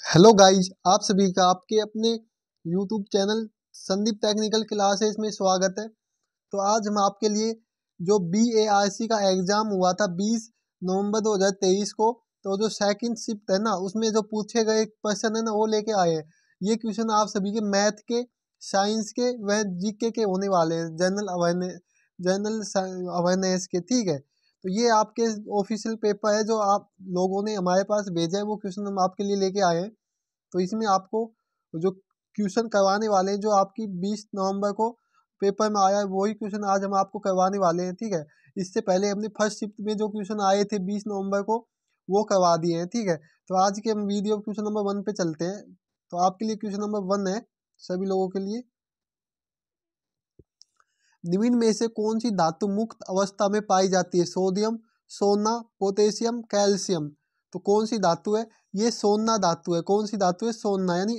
Hello guys, आप सभी का आपके अपने YouTube channel Sandeep technical classes में स्वागत है। तो आज हम आपके लिए जो BARC का एग्ज़ाम हुआ था 20 नवंबर 2023 को, तो जो सेकंड शिफ्ट है ना, उसमें जो पूछे गए क्वेश्चन है ना, वो लेके आए हैं। ये क्वेश्चन आप सभी के मैथ के, साइंस के व जीके के होने वाले हैं, जनरल अवेयरनेस के। ठीक है, तो ये आपके ऑफिशियल पेपर है जो आप लोगों ने हमारे पास भेजा है, वो क्वेश्चन हम आपके लिए लेके आए हैं। तो इसमें आपको जो क्वेश्चन करवाने वाले हैं, जो आपकी 20 नवंबर को पेपर में आया है, वही क्वेश्चन आज हम आपको करवाने वाले हैं। ठीक है, इससे पहले हमने फर्स्ट शिफ्ट में जो क्वेश्चन आए थे 20 नवंबर को, वो करवा दिए हैं। ठीक है, तो आज के हम वीडियो क्वेश्चन नंबर 1 पे चलते हैं। तो आपके लिए क्वेश्चन नंबर 1 है सभी लोगों के लिए। निम्न में से कौन सी धातु मुक्त अवस्था में पाई जाती है? सोडियम, सोना, पोटेशियम, कैल्शियम। तो कौन सी धातु है? ये सोना धातु है। कौन सी धातु है? सोना, यानी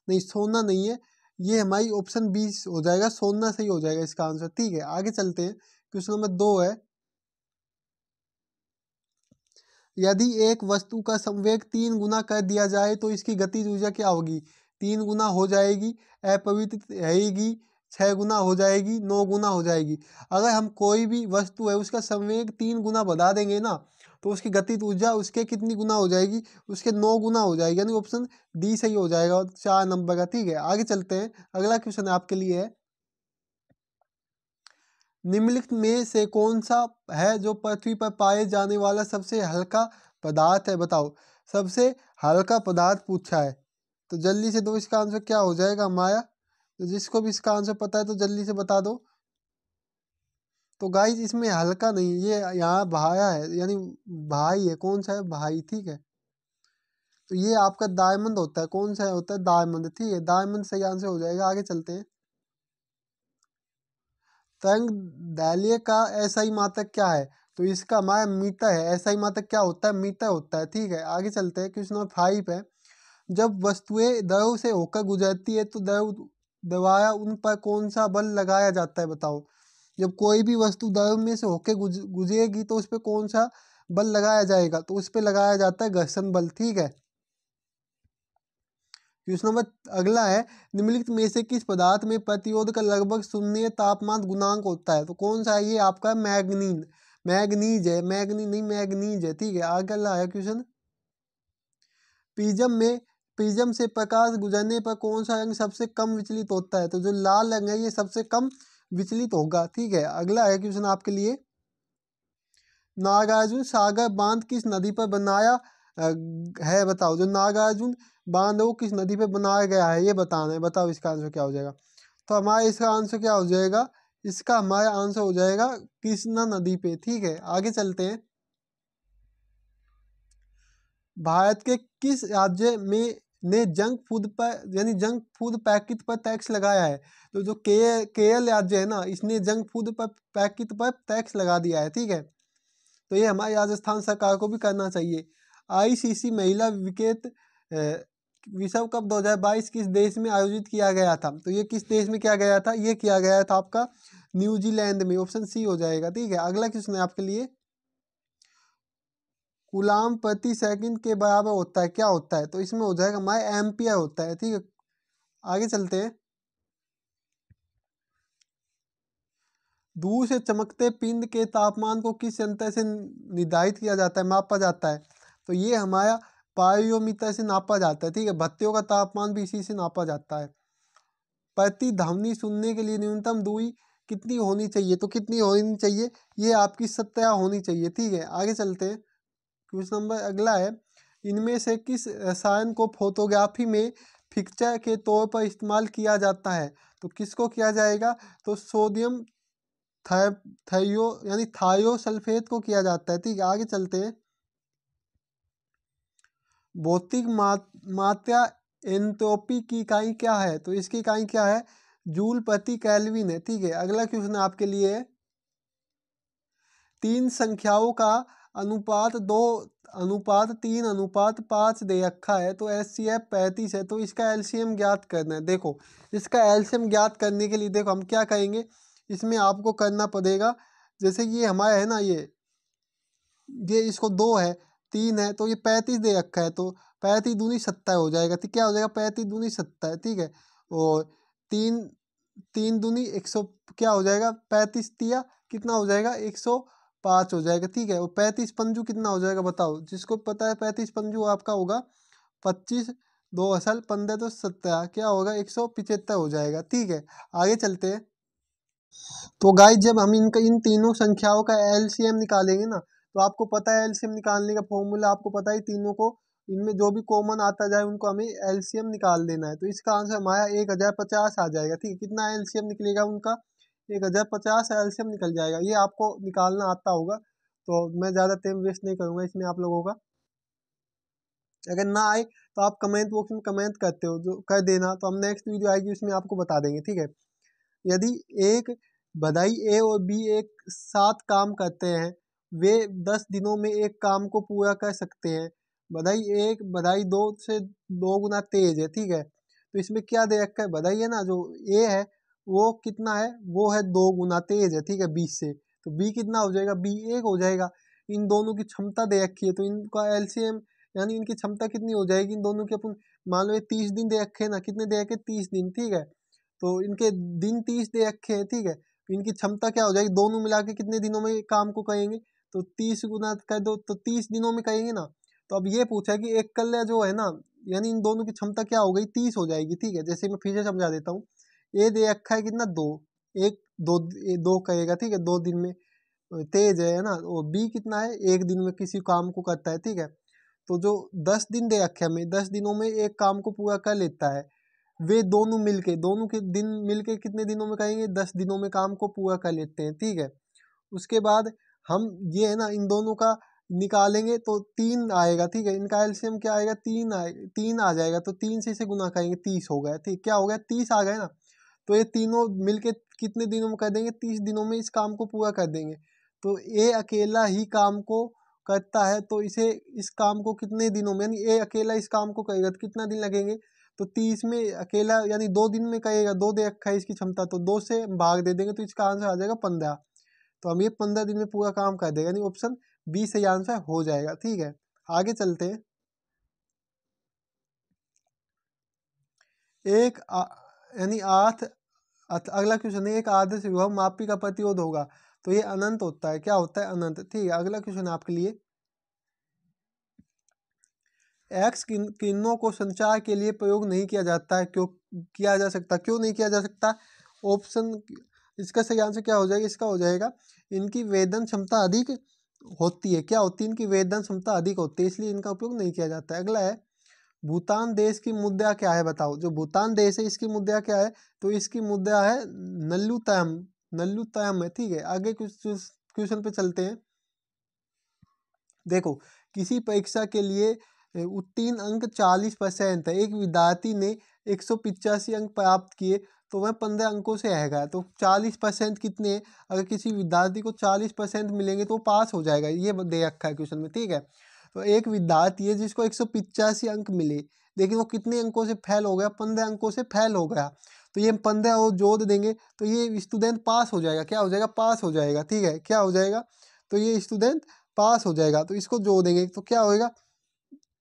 नहीं, सोना नहीं है, ये हमारी ऑप्शन 20 हो जाएगा, सोना सही हो जाएगा इसका आंसर। ठीक है, आगे चलते हैं। क्वेश्चन नंबर 2 है, यदि एक वस्तु का संवेग 3 गुना कर दिया जाए तो इसकी गतिज ऊर्जा क्या होगी? 3 गुना हो जाएगी, अपरिवर्तित रहेगी, 6 गुना हो जाएगी, 9 गुना हो जाएगी। अगर हम कोई भी वस्तु है उसका संवेग 3 गुना बढ़ा देंगे ना, तो उसकी गतिज ऊर्जा उसके कितनी गुना हो जाएगी? उसके 9 गुना हो जाएगी, यानी ऑप्शन डी सही हो जाएगा 4 नंबर का। ठीक है, आगे चलते हैं। अगला क्वेश्चन आपके लिए है, निम्नलिखित में से कौन सा है जो पृथ्वी पर पाए जाने वाला सबसे हल्का पदार्थ है? बताओ, सबसे हल्का पदार्थ पूछा है, तो जल्दी से दो, इसका आंसर क्या हो जाएगा माया? तो जिसको भी इसका आंसर पता है तो जल्दी से बता दो। तो गाइस, इसमें हल्का नहीं, ये यहाँ भाया है, यानी भाई है। कौन सा है? भाई। ठीक है, तो ये आपका डायमंड होता है। कौन सा होता है? डायमंड। ठीक है, डायमंड सही आंसर हो जाएगा। आगे चलते हैं। तरंग दैर्ध्य का एसआई मात्रक क्या है? तो इसका हमारा मीटर है। एसआई मात्रक क्या होता है? मीटर होता है। ठीक है, आगे चलते हैं। क्वेश्चन नंबर 5 है, जब वस्तुएं द्रव से होकर गुजरती है तो द्रव द्वारा उन पर कौन सा बल लगाया जाता है? बताओ, जब कोई भी वस्तु द्रव में से होकर गुजरेगी तो उस पर कौन सा बल लगाया जाएगा? तो उस पर लगाया जाता है घर्षण बल। ठीक है, क्वेश्चन नंबर अगला है, निम्नलिखित में से किस पदार्थ में प्रतिरोध का लगभग शून्य तापमान गुणांक होता है? तो कौन सा है? ये आपका मैग्नीन, मैग्नीज है, मैग्नीन नहीं, मैग्नीज है। ठीक है, अगला है क्वेश्चन, प्रिज्म में, प्रिज्म से प्रकाश गुजरने पर कौन सा रंग सबसे कम विचलित होता है? तो जो लाल रंग है ये सबसे कम विचलित होगा। ठीक है, अगला है क्वेश्चन आपके लिए, नागार्जुन सागर बांध किस नदी पर बनाया है? बताओ, जो नागार्जुन बांध है वो किस नदी पर बनाया गया है, ये बताना है। बताओ इसका आंसर क्या हो जाएगा? तो हमारा इसका आंसर क्या हो जाएगा? इसका हमारा आंसर हो जाएगा कृष्णा नदी पे। ठीक है, आगे चलते हैं। भारत के किस राज्य में ने जंक फूड पर, यानी जंक फूड पैकेट पर टैक्स लगाया है? तो जो केरल राज्य है ना, इसने जंक फूड पर पैकेट पर टैक्स लगा दिया है। ठीक है, तो ये हमारी राजस्थान सरकार को भी करना चाहिए। आईसीसी महिला विकेट विश्व कप 2022 किस देश में आयोजित किया गया था? तो ये किस देश में किया गया था? ये किया गया था आपका न्यूजीलैंड में। ऑप्शन सी हो जाएगा। ठीक है, अगला क्वेश्चन है आपके लिए, कूलाम प्रति सेकंड के बराबर होता है, क्या होता है? तो इसमें हो जाएगा हमारा एम्पियर होता है। ठीक है, आगे चलते हैं। दूर से चमकते पिंड के तापमान को किस यंत्र से निर्धारित किया जाता है, मापा जाता है? तो ये हमारा पायोमीटर से नापा जाता है। ठीक है, बत्तियों का तापमान भी इसी से नापा जाता है। प्रतिध्वनि सुनने के लिए न्यूनतम दूरी कितनी होनी चाहिए? तो कितनी होनी चाहिए? ये आपकी 17 होनी चाहिए। ठीक है, आगे चलते हैं। क्वेश्चन नंबर अगला है, इनमें से किस रसायन को फोटोग्राफी में फिक्सर के तौर पर इस्तेमाल किया जाता है? तो किसको किया जाएगा? तो सोडियम थायो, यानी थायो सल्फेट को किया जाता है। ठीक है, आगे चलते हैं। भौतिक मात्रा एंट्रोपी की इकाई क्या है? तो इसकी इकाई क्या है? जूल प्रति केल्विन है। ठीक है, अगला क्वेश्चन आपके लिए है, तीन संख्याओं का अनुपात 2:3:5 दे रखा है, तो HCF 35 है, तो इसका एलसीएम ज्ञात करना है। देखो, इसका एलसीएम ज्ञात करने के लिए देखो हम क्या करेंगे, इसमें आपको करना पड़ेगा, जैसे ये हमारा है ना, ये इसको 2 है, 3 है, तो ये 35 दे रखा है, तो 35 दूनी 70 हो जाएगा। तो क्या हो जाएगा, 35 दूनी 70, ठीक है। और तीन तीन दूनी 100, क्या हो जाएगा, 35 तिया कितना हो जाएगा, 105 हो जाएगा, ठीक है। और 35 पंजू कितना हो जाएगा बताओ, जिसको पता है 35 पंजू आपका होगा 25, 2 असल 15 तो 17, क्या होगा 175 हो जाएगा, ठीक है। आगे चलते हैं। तो गाइस जब हम इन तीनों संख्याओं का एलसीएम निकालेंगे ना, तो आपको पता है एलसीएम निकालने का फॉर्मूला, आपको पता है तीनों को, इनमें जो भी कॉमन आता जाए उनको हमें एलसीएम निकाल देना है। तो इसका आंसर हमारा 1050 आ जाएगा, ठीक है। कितना एलसीएम निकलेगा उनका, 1050 एलसीएम निकल जाएगा। ये आपको निकालना आता होगा, तो मैं ज़्यादा टाइम वेस्ट नहीं करूँगा इसमें आप लोगों का। अगर ना आए तो आप कमेंट बॉक्स में कमेंट करते हो, जो कर देना, तो हम नेक्स्ट वीडियो आएगी उसमें आपको बता देंगे, ठीक है। यदि एक बधाई ए और बी एक साथ काम करते हैं, वे 10 दिनों में एक काम को पूरा कर सकते हैं। बधाई एक बधाई दो से 2 गुना तेज है, ठीक है। तो इसमें क्या दे रखा है, बधाई है ना, जो ए है वो कितना है, वो है 2 गुना तेज है, ठीक है, 20 से। तो बी कितना हो जाएगा, बी 1 हो जाएगा। इन दोनों की क्षमता दे रखी है, तो इनका एलसीएम यानी इनकी क्षमता कितनी हो जाएगी, इन दोनों की अपन मान लो ये 30 दिन दे रखे हैं ना, कितने दे रखे, 30 दिन, ठीक है। तो इनके दिन 30 दे रखे हैं, ठीक है। तो इनकी क्षमता क्या हो जाएगी, दोनों मिला के कितने दिनों में काम को करेंगे, तो 30 गुना कर दो तो 30 दिनों में करेंगे ना। तो अब ये पूछा है कि एक कल्ला जो है ना, यानी इन दोनों की क्षमता क्या हो गई, 30 हो जाएगी, ठीक है। जैसे मैं फिर से समझा देता हूँ। ए दे रखा है कितना, 2, एक दो, 2 करेगा, ठीक है, 2 दिन में तेज है ना। और बी कितना है, 1 दिन में किसी काम को करता है, ठीक है। तो जो 10 दिन दे रखे हमें, 10 दिनों में एक काम को पूरा कर लेता है, वे दोनों मिलके, दोनों के दिन मिलके कितने दिनों में करेंगे, 10 दिनों में काम को पूरा कर लेते हैं, ठीक है। उसके बाद हम ये है ना, इन दोनों का निकालेंगे तो 3 आएगा, ठीक है। इनका एलसीएम क्या आएगा, 3 आ जाएगा। तो 3 से इसे गुना करेंगे, 30 हो गया, ठीक, क्या हो गया, 30 आ गए ना। तो ये तीनों मिलके कितने दिनों में कर देंगे, 30 दिनों में इस काम को पूरा कर देंगे। तो ए अकेला ही काम को करता है, तो इसे इस काम को कितने दिनों में, यानी ए अकेला इस काम को करेगा तो कितना दिन लगेंगे, तो 30 में अकेला यानी 2 दिन में करेगा, 2 दे रखा है इसकी क्षमता, तो 2 से भाग दे देंगे तो इसका आंसर आ जाएगा 15। तो हम ये 15 दिन में पूरा काम कर देगा, यानी ऑप्शन बी सही आंसर हो जाएगा, ठीक है। आगे चलते हैं। एक यानी अगला क्वेश्चन है, एक आदर्श विभव मापी का प्रतिरोध होगा, तो ये अनंत होता है, क्या होता है, अनंत, ठीक है। अगला क्वेश्चन आपके लिए, एक्स किरणों को संचार के लिए प्रयोग नहीं किया जाता है, क्यों किया जा सकता, क्यों नहीं किया जा सकता, ऑप्शन, इसका सही आंसर क्या हो जाएगा, इसका हो जाएगा इनकी वेदन क्षमता अधिक होती है, क्या होती है, इनकी वेदन क्षमता अधिक होती है, इसलिए इनका उपयोग नहीं किया जाता है। अगला है, भूटान देश की मुद्रा क्या है बताओ, जो भूटान देश है इसकी मुद्रा क्या है, तो इसकी मुद्रा है नल्लूतम, नल्लूतम है, ठीक है। आगे कुछ क्वेश्चन पे चलते हैं। देखो, किसी परीक्षा के लिए उत्तीर्ण अंक 40% है, एक विद्यार्थी ने 185 अंक प्राप्त किए, तो वह 15 अंकों से रहेगा। तो 40% कितने हैं? अगर किसी विद्यार्थी को 40% मिलेंगे तो वो पास हो जाएगा, ये दे रखा है क्वेश्चन में, ठीक है। तो एक विद्यार्थी है जिसको 185 अंक मिले, लेकिन वो कितने अंकों से फेल हो गया, 15 अंकों से फेल हो गया। तो ये 15 और जोड़ देंगे तो ये स्टूडेंट पास हो जाएगा, क्या हो जाएगा, पास हो जाएगा, ठीक है, क्या हो जाएगा, तो ये स्टूडेंट पास हो जाएगा। तो इसको जोड़ देंगे तो क्या होएगा,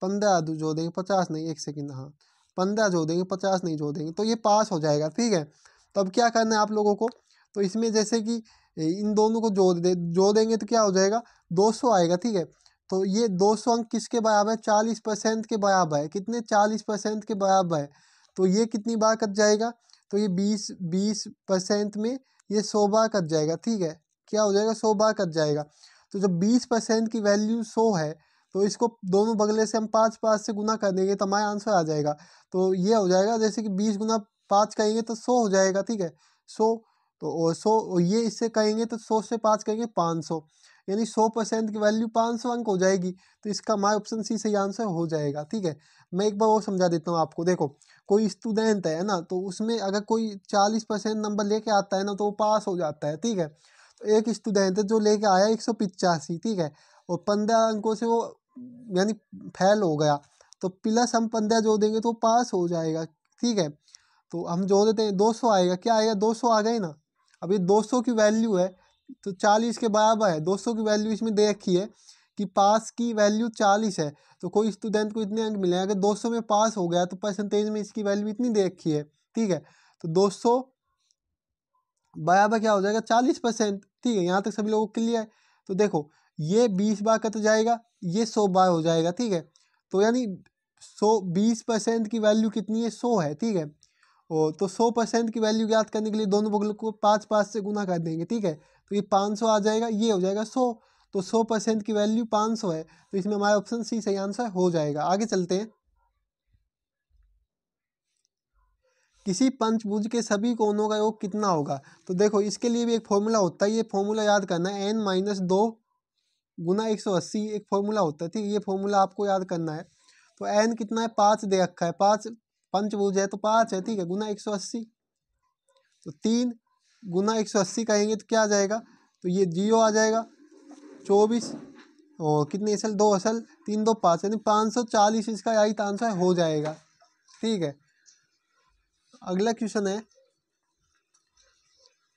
15 जोड़ देंगे, 50 नहीं, 1 सेकंड, हाँ 15 जोड़ देंगे, 50 नहीं जोड़ देंगे, तो ये पास हो जाएगा, ठीक है। तो अब क्या करना है आप लोगों को, तो इसमें जैसे कि इन दोनों को जोड़ देंगे तो क्या हो जाएगा, 200 आएगा, ठीक है। तो ये 200 अंक किसके बराबर है, 40% के बराबर है, कितने, 40% के बराबर है। तो ये कितनी बार कट जाएगा, तो ये 20% में ये 100 बार कट जाएगा, ठीक है, क्या हो जाएगा, 100 बार कट जाएगा। तो जब 20% की वैल्यू 100 है, तो इसको दोनों बगले से हम 5 से गुना कर देंगे तो हमारा आंसर आ जाएगा। तो ये हो जाएगा, जैसे कि 20 गुना 5 करेंगे तो 100 हो जाएगा, ठीक है, 100। तो और 100 ये इससे करेंगे तो 100 से 5 करेंगे 500, यानी 100% की वैल्यू 500 अंक हो जाएगी। तो इसका हमारा ऑप्शन सी सही आंसर हो जाएगा, ठीक है। मैं एक बार और समझा देता हूँ आपको। देखो, कोई स्टूडेंट है ना, तो उसमें अगर कोई 40% नंबर लेके आता है ना, तो वो पास हो जाता है, ठीक है। तो एक स्टूडेंट है जो लेके आया 185, ठीक है, और 15 अंकों से वो यानी फेल हो गया, तो प्लस हम 15 जोड़ देंगे तो पास हो जाएगा, ठीक है। तो हम जोड़ देते हैं, 200 आएगा, क्या आएगा, 200 आ गए ना। अब ये 200 की वैल्यू है तो 40 के बराबर है, 200 की वैल्यू इसमें दे रखी है कि पास की वैल्यू 40 है, तो कोई स्टूडेंट को इतने अंक मिले, अगर 200 में पास हो गया तो परसेंटेज में इसकी वैल्यू इतनी दे रखी है, ठीक है। तो 200 बराबर क्या हो जाएगा 40%, ठीक है। यहाँ तक सभी लोगों को क्लियर है। तो देखो ये 20 बार कट जाएगा, ये 100 बार हो जाएगा, ठीक है। तो यानी 20% की वैल्यू कितनी है 100 है, ठीक है। और तो 100% की वैल्यू याद करने के लिए दोनों बगलों को 5 से गुना कर देंगे, ठीक है। तो ये 500 आ जाएगा, ये हो जाएगा 100। तो 100% की वैल्यू 500 है, तो इसमें हमारा ऑप्शन सी सही आंसर हो जाएगा। आगे चलते हैं। किसी पंचभुज के सभी कोणों का योग कितना होगा। तो देखो इसके लिए भी एक फॉर्मूला होता है, ये फॉर्मूला याद करना है, n-2 गुना 180 एक फॉर्मूला होता है, ठीक है। ये फॉर्मूला आपको याद करना है। तो n कितना है 5 दे रखा है, 5 पंचभुज है तो 5 है, ठीक है, गुना 180। तो 3 गुना 180 कहेंगे तो क्या आ जाएगा, तो ये 0 आ जाएगा, 24 और कितने असल 2 असल 3 2 5 यानी 540 इसका राइट आंसर हो जाएगा, ठीक है। अगला क्वेश्चन है,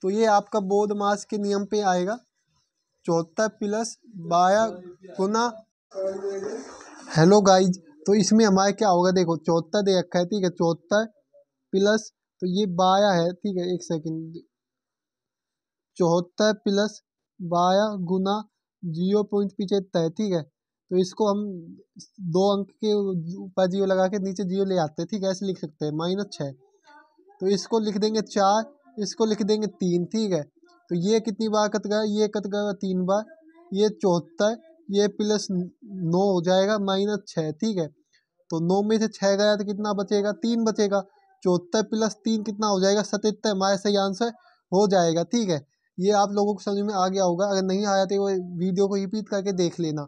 तो ये आपका बोध मास के नियम पे आएगा। 74 प्लस 12 गुना, हेलो गाइज, तो इसमें हमारे क्या होगा, देखो 74 दे रखा है, ठीक है, 74 प्लस तो ये 12 है, ठीक है, एक सेकंड, 74 प्लस 12 गुना 0.75, ठीक है। तो इसको हम 2 अंक के ऊपर 0 लगा के नीचे 0 ले आते हैं, ठीक है, ऐसे लिख सकते हैं -6। तो इसको लिख देंगे 4, इसको लिख देंगे 3, ठीक है। तो ये कितनी बार कट गया, ये कट गया 3 बार, ये 74, ये प्लस 9 हो जाएगा -6, ठीक है। तो 9 में से 6 गया तो कितना बचेगा, 3 बचेगा। 74 प्लस 3 कितना हो जाएगा 77, हमारा सही आंसर हो जाएगा, ठीक है। ये आप लोगों को समझ में आ गया होगा, अगर नहीं आया तो वो वीडियो को रिपीट करके देख लेना।